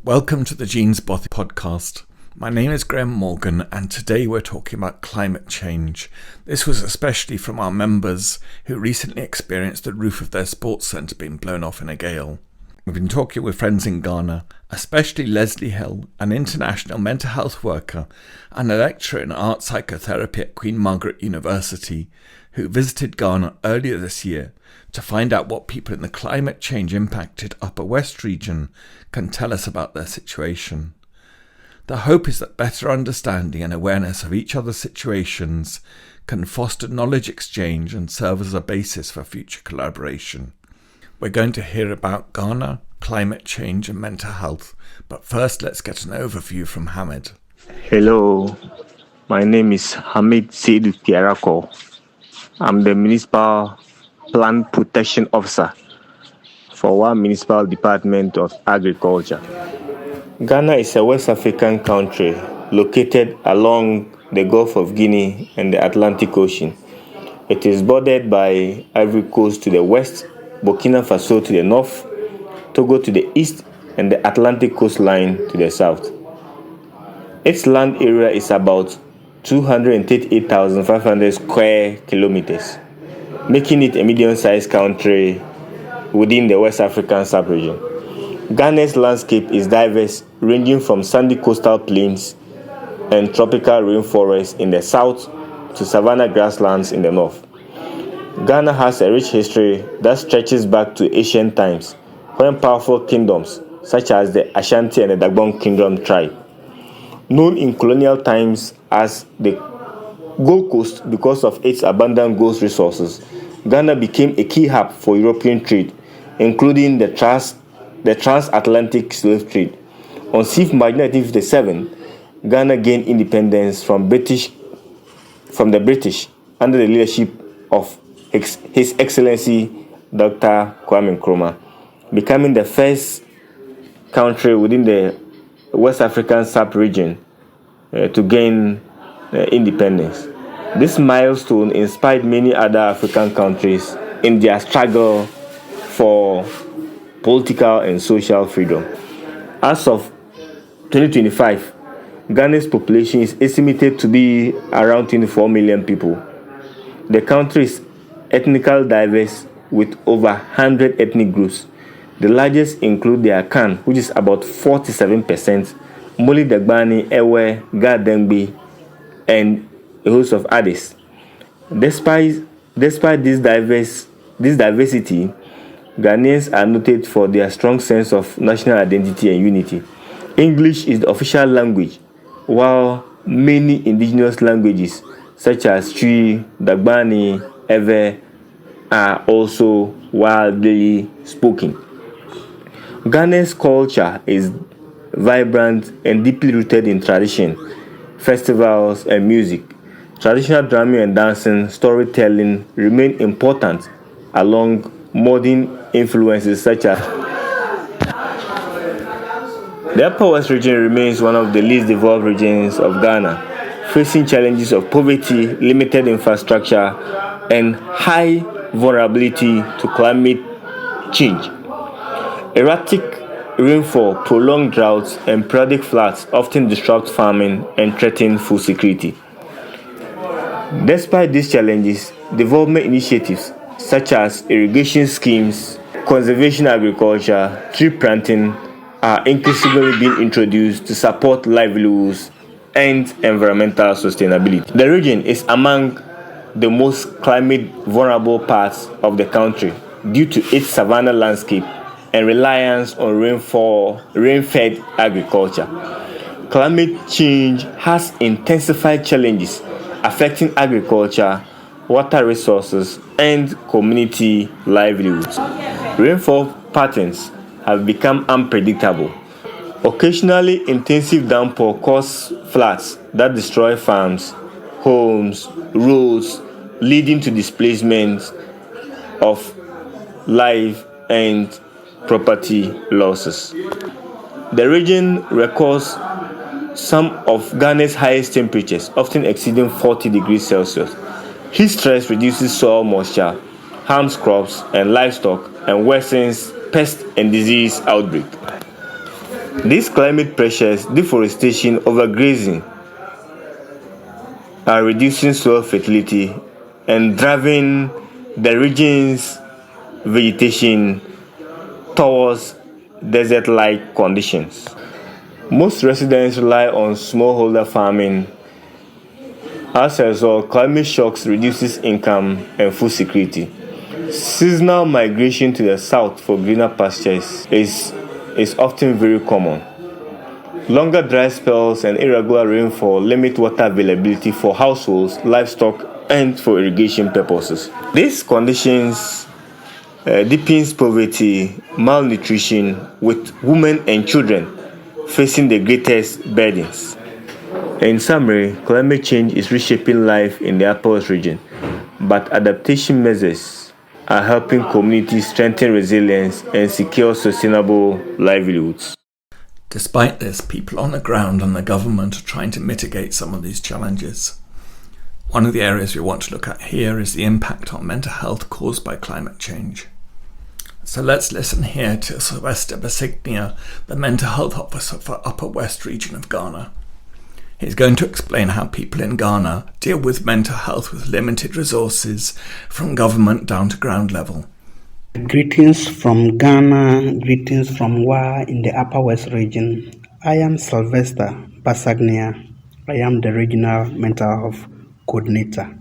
Welcome to the Bothy podcast. My name is Morgan, and today we're talking about climate change. This was especially from our members who recently experienced the roof of their sports centre being blown off in a gale. We've been talking with friends in Ghana, especially Lesley Hill, an international mental health worker and a lecturer in art psychotherapy at Queen Margaret University, who visited Ghana earlier this year to find out what people in the climate change impacted Upper West region can tell us about their situation. The hope is that better understanding and awareness of each other's situations can foster knowledge exchange and serve as a basis for future collaboration. We're going to hear about Ghana, climate change and mental health, but first let's get an overview from Hamid. Hello, my name is Hamid Tiarako. I'm the Municipal Plant Protection Officer for one Municipal Department of Agriculture. Ghana is a West African country located along the Gulf of Guinea and the Atlantic Ocean. It is bordered by Ivory Coast to the west, Burkina Faso to the north, Togo to the east, and the Atlantic coastline to the south. Its land area is about 238,500 square kilometers, making it a medium-sized country within the West African sub-region. Ghana's landscape is diverse, ranging from sandy coastal plains and tropical rainforests in the south to savanna grasslands in the north. Ghana has a rich history that stretches back to ancient times, when powerful kingdoms such as the Ashanti and the Dagbon Kingdom tribe, known in colonial times as the Gold Coast because of its abundant gold resources, Ghana became a key hub for European trade, including the transatlantic slave trade. On 6th March 1957, Ghana gained independence from the British under the leadership of His Excellency Dr. Kwame Nkrumah, becoming the first country within the West African sub-region to gain independence. This milestone inspired many other African countries in their struggle for political and social freedom. As of 2025, Ghana's population is estimated to be around 24 million people. The country is ethnically diverse with over 100 ethnic groups. The largest include the Akan, which is about 47%, Moli Dagbani, Ewe, Gadengbi, and a host of others. Despite this diversity, Ghanaians are noted for their strong sense of national identity and unity. English is the official language, while many indigenous languages such as Twi, Dagbani, Ewe are also widely spoken. Ghana's culture is vibrant and deeply rooted in tradition, festivals, and music. Traditional drumming and dancing, storytelling remain important along modern influences such as the Upper West region remains one of the least developed regions of Ghana, facing challenges of poverty, limited infrastructure, and high vulnerability to climate change. Erratic rainfall, prolonged droughts, and periodic floods often disrupt farming and threaten food security. Despite these challenges, development initiatives such as irrigation schemes, conservation agriculture, tree planting are increasingly being introduced to support livelihoods and environmental sustainability. The region is among the most climate vulnerable parts of the country due to its savanna landscape and reliance on rain-fed agriculture. Climate change has intensified challenges affecting agriculture, water resources, and community livelihoods. Rainfall patterns have become unpredictable. Occasionally, intensive downpour cause floods that destroy farms, homes, roads, leading to displacement of life and property losses. The region records some of Ghana's highest temperatures, often exceeding 40 degrees Celsius. Heat stress reduces soil moisture, harms crops and livestock, and worsens pest and disease outbreak. These climate pressures, deforestation, overgrazing, are reducing soil fertility and driving the region's vegetation towards desert-like conditions. Most residents rely on smallholder farming. As a result, climate shocks reduces income and food security. Seasonal migration to the south for greener pastures is often very common. Longer dry spells and irregular rainfall limit water availability for households, livestock, and for irrigation purposes. These conditions deepens poverty, malnutrition, with women and children facing the greatest burdens. In summary, climate change is reshaping life in the Upper West region, but adaptation measures are helping communities strengthen resilience and secure sustainable livelihoods. Despite this, people on the ground and the government are trying to mitigate some of these challenges. One of the areas we want to look at here is the impact on mental health caused by climate change. So let's listen here to Sylvester the mental health officer for Upper West region of Ghana. He's going to explain how people in Ghana deal with mental health with limited resources from government down to ground level. Greetings from Ghana, greetings from Wa in the Upper West region. I am Sylvester Basagnia. I am the regional mental health coordinator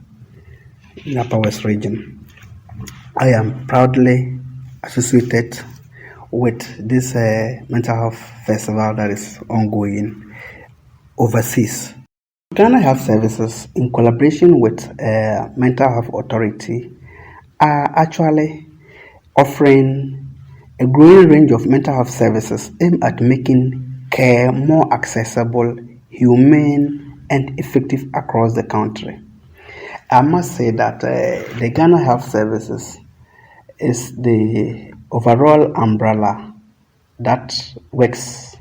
in the Upper West region. I am proudly associated with this mental health festival that is ongoing overseas. Ghana Health Services, in collaboration with Mental Health Authority, are actually offering a growing range of mental health services aimed at making care more accessible, humane, and effective across the country. I must say that the Ghana Health Services is the overall umbrella that works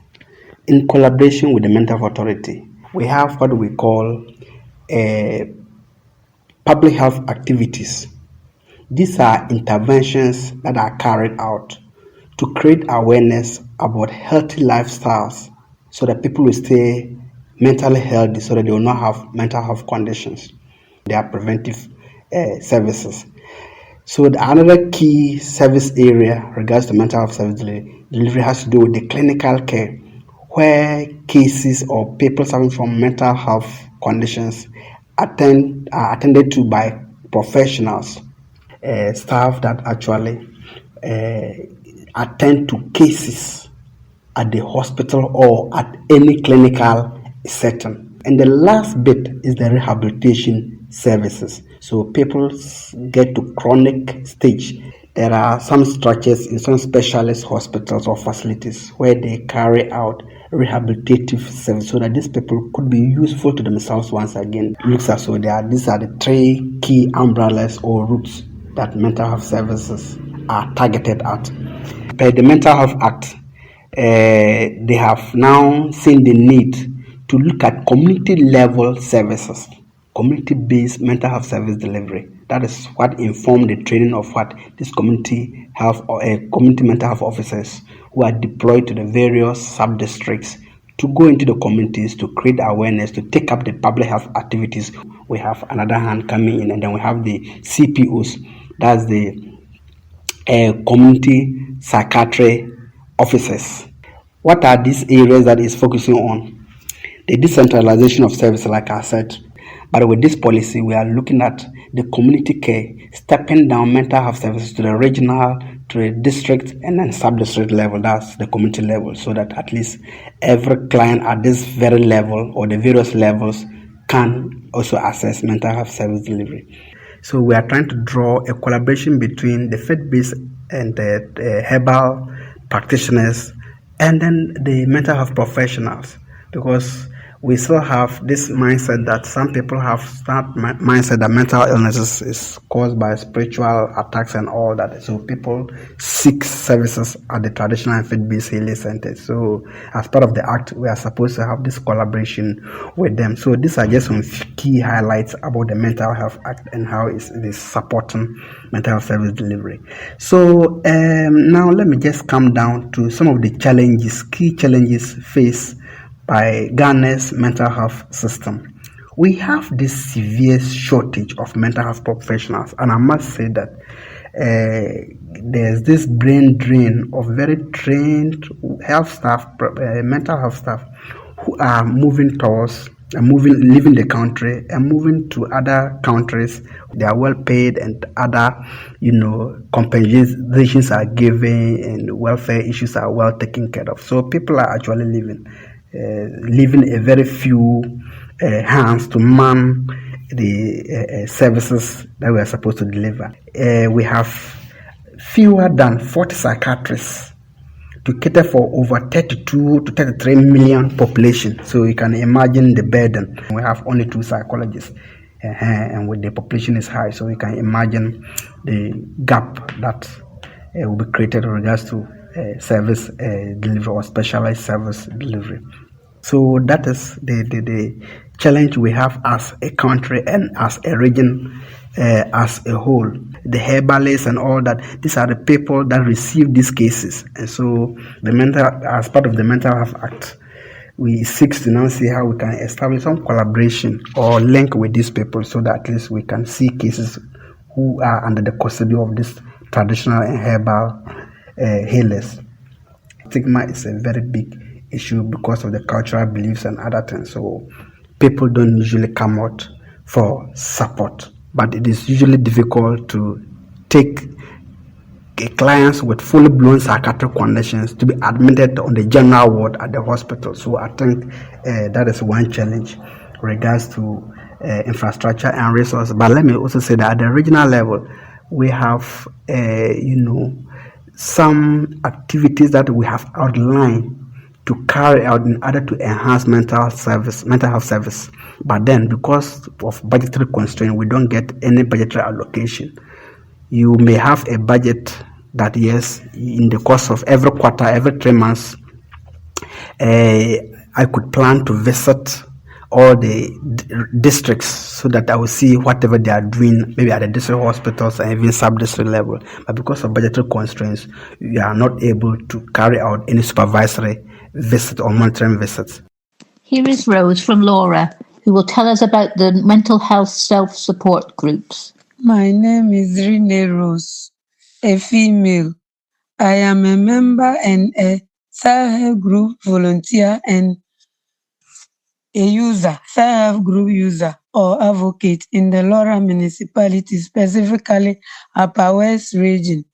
in collaboration with the Mental Health Authority. We have what we call public health activities. These are interventions that are carried out to create awareness about healthy lifestyles so that people will stay mentally healthy, so that they will not have mental health conditions. They are preventive services. So another key service area regards to mental health service delivery has to do with the clinical care, where cases or people suffering from mental health conditions are attended to by professionals, staff that actually attend to cases at the hospital or at any clinical setting. And the last bit is the rehabilitation services. So people get to chronic stage. There are some structures in some specialist hospitals or facilities where they carry out rehabilitative service so that these people could be useful to themselves once again. These are the three key umbrellas or routes that mental health services are targeted at. Per the Mental Health Act, they have now seen the need to look at community level services, community-based mental health service delivery. That is what informed the training of what these community mental health officers who are deployed to the various sub-districts to go into the communities to create awareness, to take up the public health activities. We have another hand coming in, and then we have the CPOs, that's the community psychiatry officers. What are these areas that is focusing on? The decentralization of service, like I said. But with this policy, we are looking at the community care, stepping down mental health services to the regional, to the district, and then sub-district level. That's the community level, so that at least every client at this very level or the various levels can also access mental health service delivery. So we are trying to draw a collaboration between the faith-based and the herbal practitioners and then the mental health professionals, because we still have this mindset that some people have mindset that mental illnesses is caused by spiritual attacks and all that. So people seek services at the traditional and faith-based healing centers. So as part of the act, we are supposed to have this collaboration with them. So these are just some key highlights about the Mental Health Act and how it is supporting mental health service delivery. So now let me just come down to some of the key challenges faced by Ghana's mental health system. We have this severe shortage of mental health professionals, and I must say that there's this brain drain of very trained health staff, mental health staff, who are moving towards leaving the country and moving to other countries. They are well paid and other, compensations are given and welfare issues are well taken care of. So people are actually leaving a very few hands to man the services that we are supposed to deliver. We have fewer than 40 psychiatrists to cater for over 32 to 33 million population. So you can imagine the burden. We have only 2 psychologists, and with the population is high, so you can imagine the gap that will be created in regards to service delivery or specialized service delivery. So that is the challenge we have as a country and as a region as a whole. The herbalists and all that, these are the people that receive these cases. And so as part of the Mental Health Act, we seek to now see how we can establish some collaboration or link with these people so that at least we can see cases who are under the custody of these traditional and herbal healers. Stigma is a very big issue because of the cultural beliefs and other things. So people don't usually come out for support, but it is usually difficult to take clients with fully blown psychiatric conditions to be admitted on the general ward at the hospital. So I think that is one challenge in regards to infrastructure and resources. But let me also say that at the regional level, we have some activities that we have outlined to carry out in order to enhance mental health service. But then, because of budgetary constraint, we don't get any budgetary allocation. You may have a budget that, yes, in the course of every quarter, every 3 months, I could plan to visit all the districts so that I will see whatever they are doing, maybe at the district hospitals and even sub-district level. But because of budgetary constraints, we are not able to carry out any supervisory visit or monitoring visits. Here is Rose from Laura, who will tell us about the mental health self-support groups. My name is Rene Rose, a female. I am a member and a self-help group volunteer and a self-help group user or advocate in the Laura municipality, specifically Upper West region.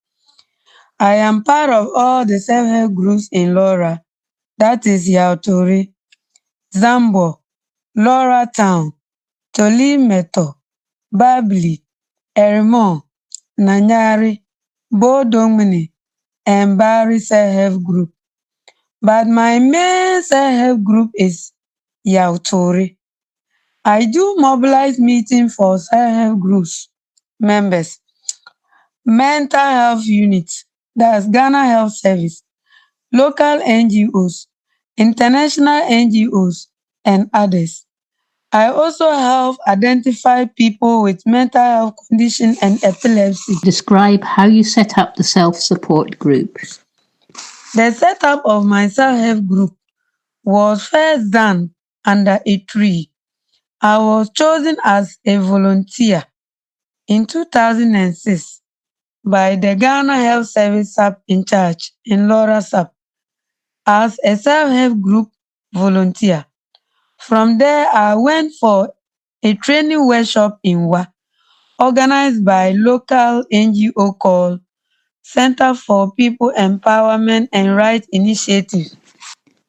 I am part of all the self-help groups in Laura, that is Yautori, Zambo, Laura Town, Tolimeto, Babli, Erimon, Nanyari, Bodongmini, and Bari self-help group. But my main self-help group is Yautori. I do mobilize meetings for self-help groups members, mental health units, that's Ghana Health Service, local NGOs, international NGOs, and others. I also help identify people with mental health condition and epilepsy. Describe how you set up the self-support groups. The setup of my self-help group was first done under a tree. I was chosen as a volunteer in 2006 by the Ghana Health Service SAP in charge in Laura SAP as a self-help group volunteer. From there, I went for a training workshop in Wa, organized by local NGO called Center for People Empowerment and Rights Initiative.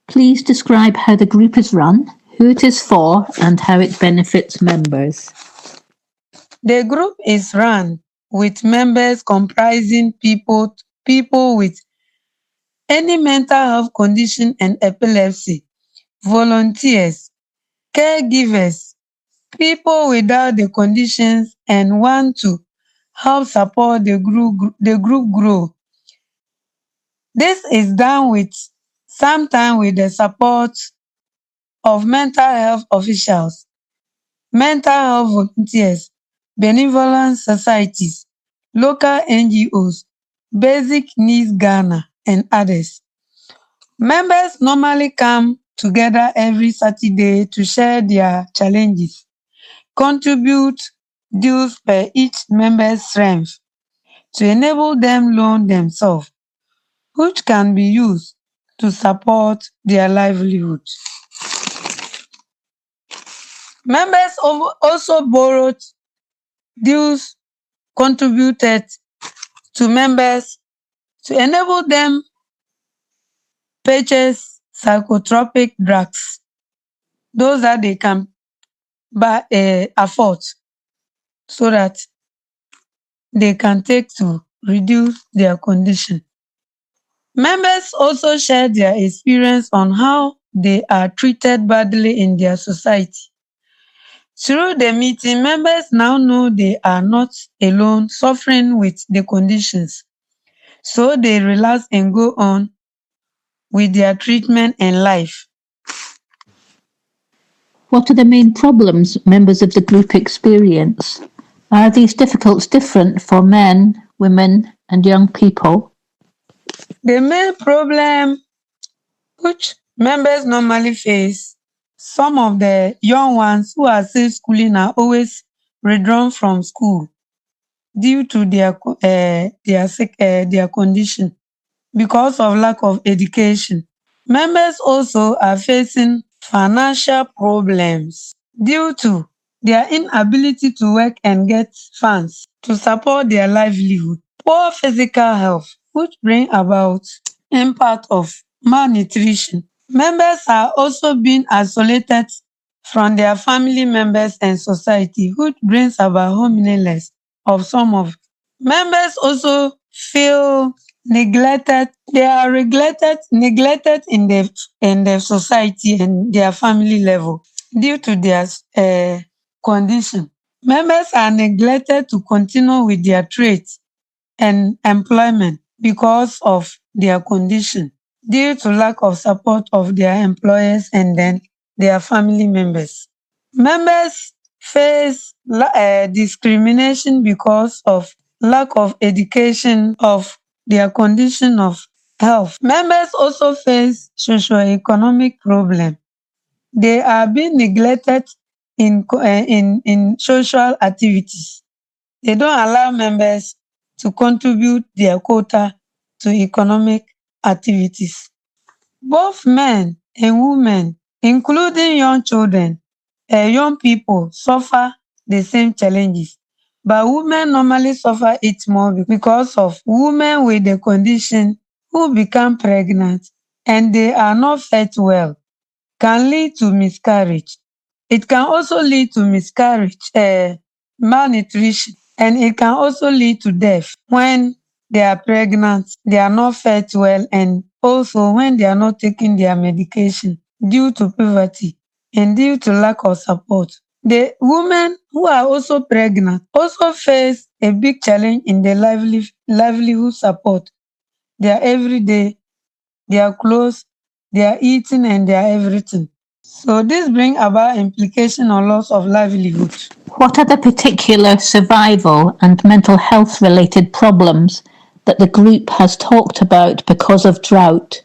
Please describe how the group is run, who it is for, and how it benefits members. The group is run with members comprising people with any mental health condition and epilepsy, volunteers, caregivers, people without the conditions and want to help support the group grow. This is done with sometimes with the support of mental health officials, mental health volunteers, benevolent societies, local NGOs, Basic Needs Ghana, and others. Members normally come together every Saturday to share their challenges, contribute dues per each member's strength to enable them loan themselves, which can be used to support their livelihood. Members also borrowed dues contributed to members to enable them purchase psychotropic drugs, those that they can afford, so that they can take to reduce their condition. Members also share their experience on how they are treated badly in their society. Through the meeting, members now know they are not alone suffering with the conditions, so they relax and go on with their treatment and life. What are the main problems members of the group experience? Are these difficulties different for men, women, and young people? The main problem which members normally face, some of the young ones who are still schooling are always withdrawn from school due to their condition because of lack of education. Members also are facing financial problems due to their inability to work and get funds to support their livelihood. Poor physical health, which bring about impact of malnutrition. Members are also being isolated from their family members and society, which brings about homelessness of some of. Members also feel neglected. They are neglected in the society and their family level due to their condition. Members are neglected to continue with their trades and employment because of their condition, due to lack of support of their employers and then their family members. Members face discrimination because of lack of education of their condition of health. Members also face socio-economic problem. They are being neglected in social activities. They don't allow members to contribute their quota to economic activities. Both men and women, including young children, young people, suffer the same challenges. But women normally suffer it more because of women with the condition who become pregnant and they are not fed well can lead to miscarriage. It can also lead to miscarriage, malnutrition, and it can also lead to death when they are pregnant, they are not fed well, and also when they are not taking their medication due to poverty and due to lack of support. The women who are also pregnant also face a big challenge in their livelihood support, their everyday, their clothes, their eating, and their everything. So this brings about implication or loss of livelihood. What are the particular survival and mental health related problems that the group has talked about because of drought?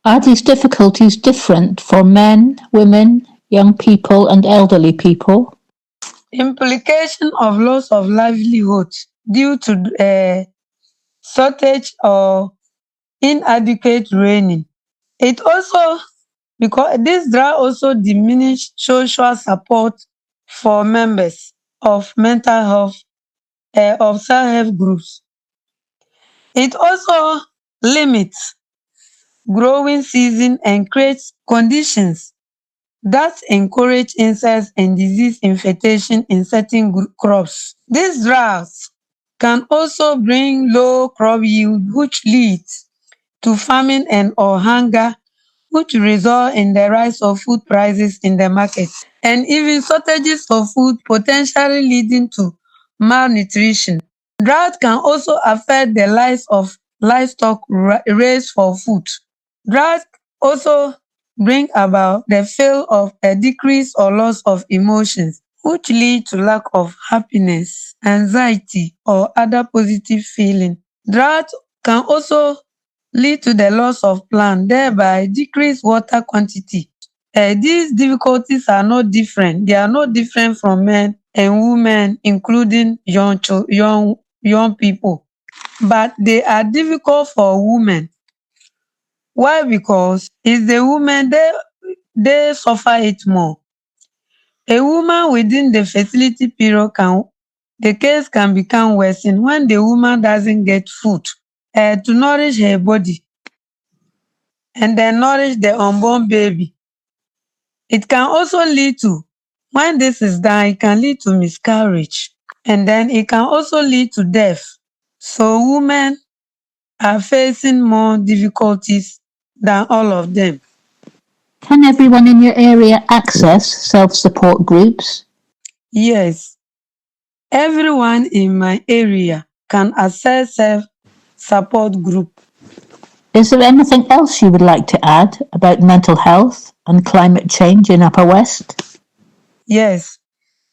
Are these difficulties different for men, women, young people, and elderly people? Implication of loss of livelihood due to shortage or inadequate raining. It also, because this drought also diminish social support for members of mental health, of self-help groups. It also limits growing season and creates conditions that encourage insects and disease infestation in certain crops. These droughts can also bring low crop yield, which leads to famine and or hunger, which result in the rise of food prices in the market and even shortages of food, potentially leading to malnutrition. Drought can also affect the lives of livestock raised for food. Drought also bring about the feel of a decrease or loss of emotions, which lead to lack of happiness, anxiety, or other positive feeling. Drought can also lead to the loss of plant, thereby decrease water quantity. These difficulties are not different. They are not different from men and women, including young people. But they are difficult for women. Why? Because it's the women they suffer it more. A woman within the fertility period the case can become worsened when the woman doesn't get food to nourish her body and then nourish the unborn baby. It can also lead to, when this is done, it can lead to miscarriage and then it can also lead to death. So women are facing more difficulties than all of them. Can everyone in your area access self-support groups? Yes, everyone in my area can access self-support group. Is there anything else you would like to add about mental health and climate change in Upper West? Yes,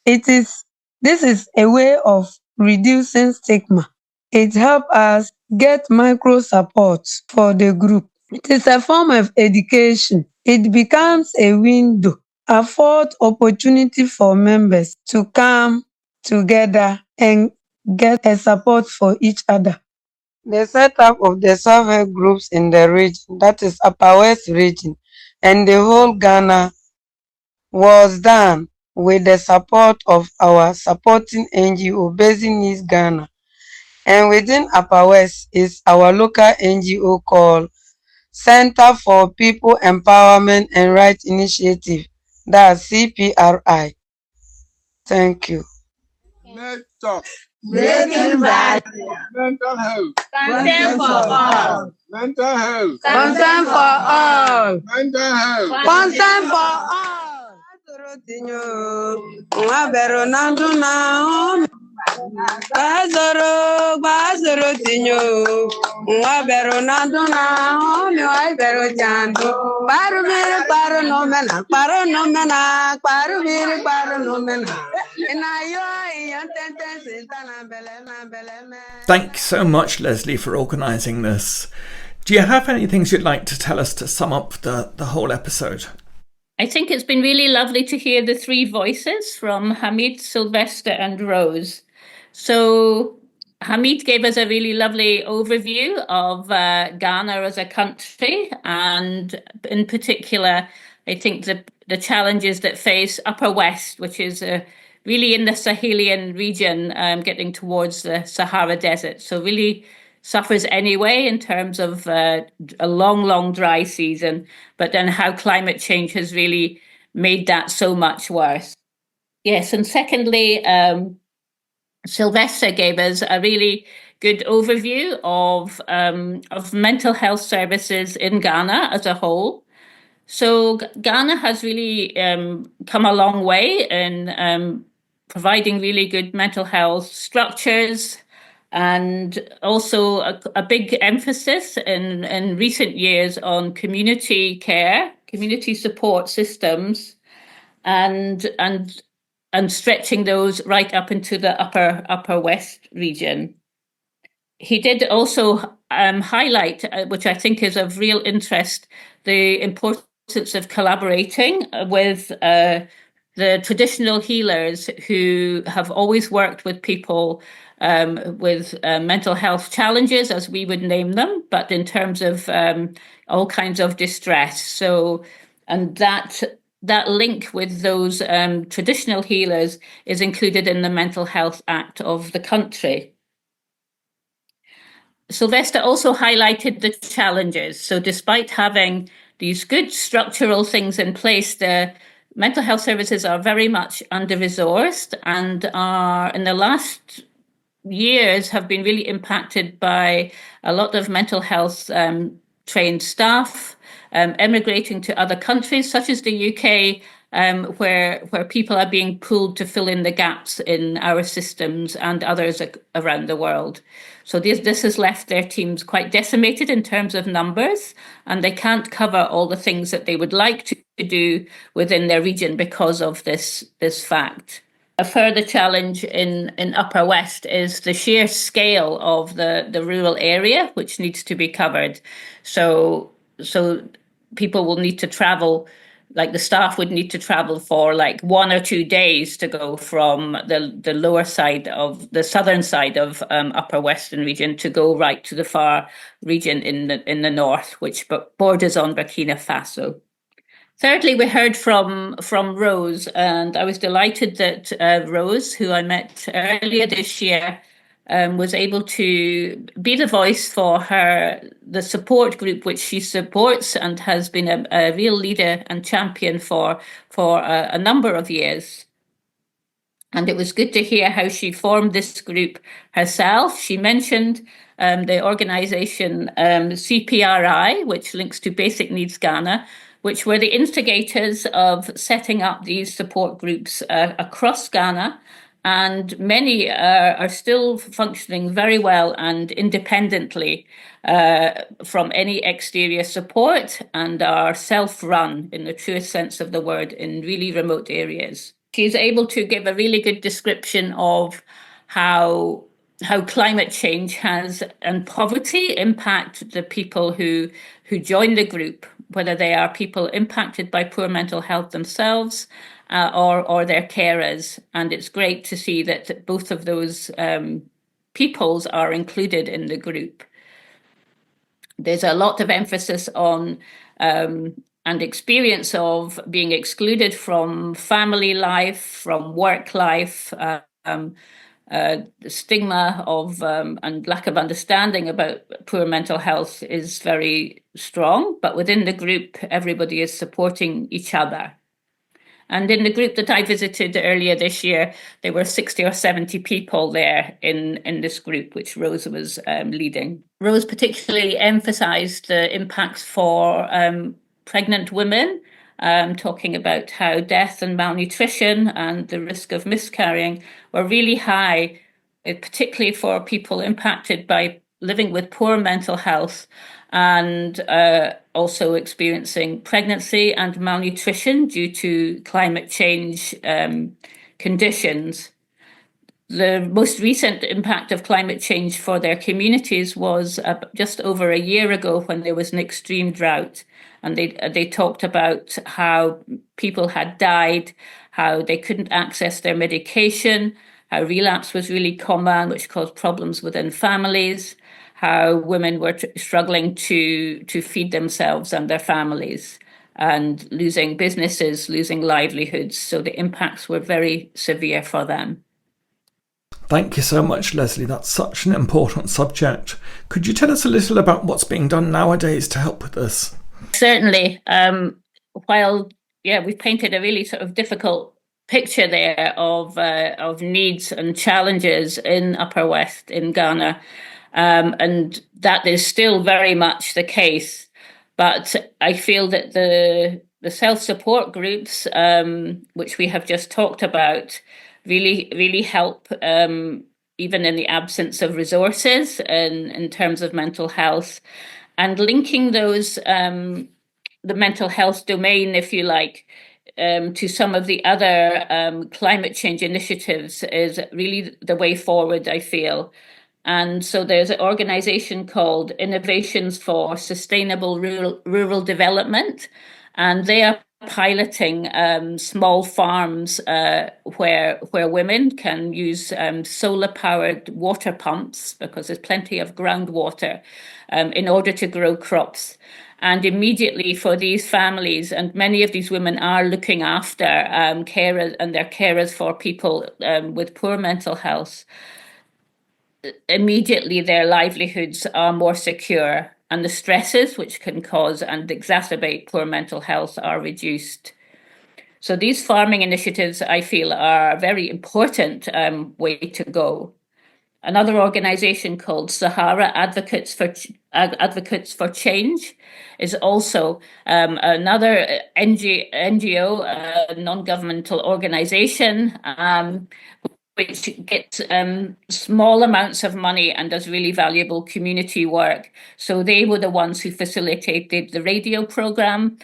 this is a way of reducing stigma. It helps us get micro support for the group. It is a form of education. It becomes a window, afford opportunity for members to come together and get a support for each other. The setup of the self-help groups in the region, that is Upper West region, and the whole Ghana was done with the support of our supporting NGO Basic Needs Ghana. And within Upper West is our local NGO called Center for People Empowerment and Rights Initiative, that's CPRI. Thank you. Let's talk. Breaking bad. Mental health. Content for all. Mental health. Consent for all. Mental health. Consent for all. Ngabero nanduna Bazoro tinyo Ngabero nanduna Omi waibero chanto Paru no mena Paru no mena Ina yo yantente sintana bele me. Thanks so much, Lesley, for organising this. Do you have any things you'd like to tell us to sum up the whole episode? I think it's been really lovely to hear the three voices from Hamid, Sylvester and Rose. So Hamid gave us a really lovely overview of Ghana as a country, and in particular, I think the challenges that face Upper West, which is really in the Sahelian region, getting towards the Sahara Desert. So really suffers anyway in terms of a long dry season, but then how climate change has really made that so much worse. Yes, and secondly, Sylvester gave us a really good overview of mental health services in Ghana as a whole. So Ghana has really come a long way in providing really good mental health structures, and also a big emphasis in recent years on community care, community support systems, and stretching those right up into the upper West region. He did also highlight, which I think is of real interest, the importance of collaborating with the traditional healers who have always worked with people with mental health challenges, as we would name them, but in terms of all kinds of distress. So, and that link with those traditional healers is included in the Mental Health Act of the country. Sylvester also highlighted the challenges. So despite having these good structural things in place, the mental health services are very much under-resourced and are, in the last years, have been really impacted by a lot of mental health trained staff, emigrating to other countries such as the UK, where people are being pulled to fill in the gaps in our systems and others around the world. So this has left their teams quite decimated in terms of numbers, and they can't cover all the things that they would like to do within their region because of this fact. A further challenge in Upper West is the sheer scale of the rural area, which needs to be covered. So people will need to travel, like the staff would need to travel for like 1 or 2 days to go from the lower side of the southern side of Upper Western region to go right to the far region in the north, which borders on Burkina Faso. Thirdly, we heard from Rose, and I was delighted that Rose, who I met earlier this year, was able to be the voice for the support group which she supports and has been a real leader and champion for a number of years. And it was good to hear how she formed this group herself. She mentioned the organization CPRI, which links to Basic Needs Ghana, which were the instigators of setting up these support groups across Ghana. And many are still functioning very well and independently from any exterior support, and are self-run in the truest sense of the word in really remote areas. She's able to give a really good description of how climate change has and poverty impact the people who join the group, whether they are people impacted by poor mental health themselves or their carers. And it's great to see that both of those peoples are included in the group. There's a lot of emphasis on and experience of being excluded from family life, from work life, the stigma of and lack of understanding about poor mental health is very strong, but within the group, everybody is supporting each other. And in the group that I visited earlier this year, there were 60 or 70 people there in this group, which Rose was leading. Rose particularly emphasized the impacts for pregnant women, talking about how death and malnutrition and the risk of miscarrying were really high, particularly for people impacted by living with poor mental health and also experiencing pregnancy and malnutrition due to climate change conditions. The most recent impact of climate change for their communities was just over a year ago when there was an extreme drought. And they talked about how people had died, how they couldn't access their medication, how relapse was really common, which caused problems within families, how women were struggling to feed themselves and their families, and losing businesses, losing livelihoods. So the impacts were very severe for them. Thank you so much, Lesley. That's such an important subject. Could you tell us a little about what's being done nowadays to help with this? Certainly. While we've painted a really sort of difficult picture there of needs and challenges in Upper West in Ghana, and that is still very much the case. But I feel that the self-support groups, which we have just talked about, really help, even in the absence of resources in terms of mental health, and linking those, the mental health domain, if you like, to some of the other climate change initiatives is really the way forward, I feel. And so there's an organization called Innovations for Sustainable Rural Development, and they are piloting small farms where women can use solar-powered water pumps, because there's plenty of groundwater, in order to grow crops. And immediately for these families, and many of these women are looking after carers, and they're carers for people with poor mental health, immediately their livelihoods are more secure, and the stresses which can cause and exacerbate poor mental health are reduced. So these farming initiatives, I feel, are a very important way to go. another organization called Sahara Advocates for Change is also another NGO, non-governmental organization, which gets small amounts of money and does really valuable community work. So they were the ones who facilitated the radio program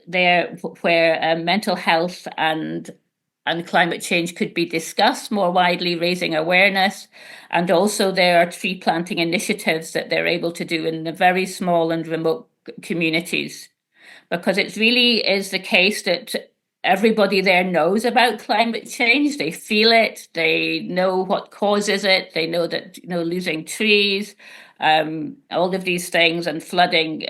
there, where mental health and climate change could be discussed more widely, raising awareness. And also there are tree planting initiatives that they're able to do in the very small and remote communities, because it really is the case that everybody there knows about climate change. They feel it. They know what causes it. They know that, losing trees, all of these things, and flooding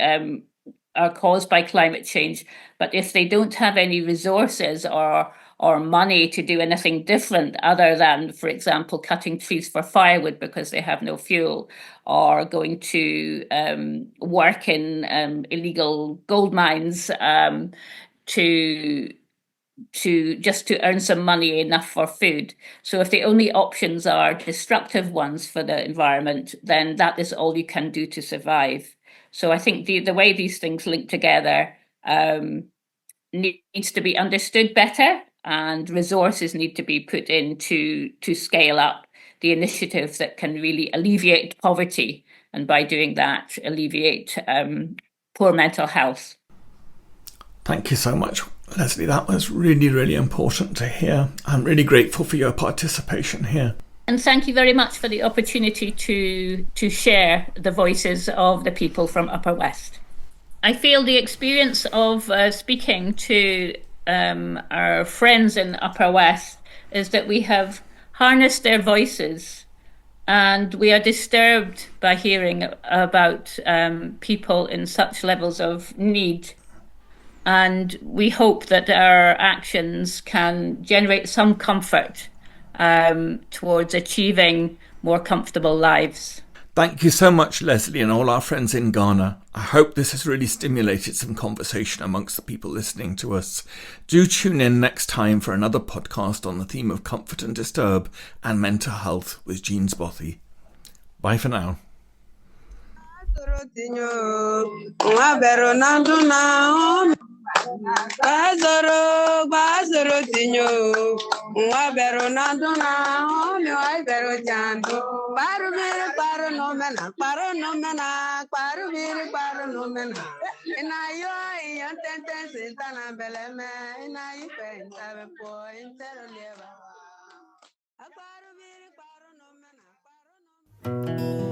are caused by climate change. But if they don't have any resources or money to do anything different other than, for example, cutting trees for firewood because they have no fuel, or going to work in illegal gold mines to earn some money enough for food. So if the only options are destructive ones for the environment, then that is all you can do to survive. So I think the way these things link together needs to be understood better, and resources need to be put in to scale up the initiatives that can really alleviate poverty, and by doing that, alleviate poor mental health. Thank you so much, Lesley. That was really, really important to hear. I'm really grateful for your participation here. And thank you very much for the opportunity to share the voices of the people from Upper West. I feel the experience of speaking to our friends in Upper West is that we have harnessed their voices, and we are disturbed by hearing about people in such levels of need. And we hope that our actions can generate some comfort towards achieving more comfortable lives. Thank you so much, Lesley, and all our friends in Ghana. I hope this has really stimulated some conversation amongst the people listening to us. Do tune in next time for another podcast on the theme of comfort and disturb and mental health with Jean's Bothy. Bye for now. Bazoro tinyo, bero nanduna, mi bero janto, paru viri paru no mena, paru viri paru no mena. Ina yo yantente sintana beleme, ina ife intabe po intero lieva. Paru viri paru no mena, paru no mena.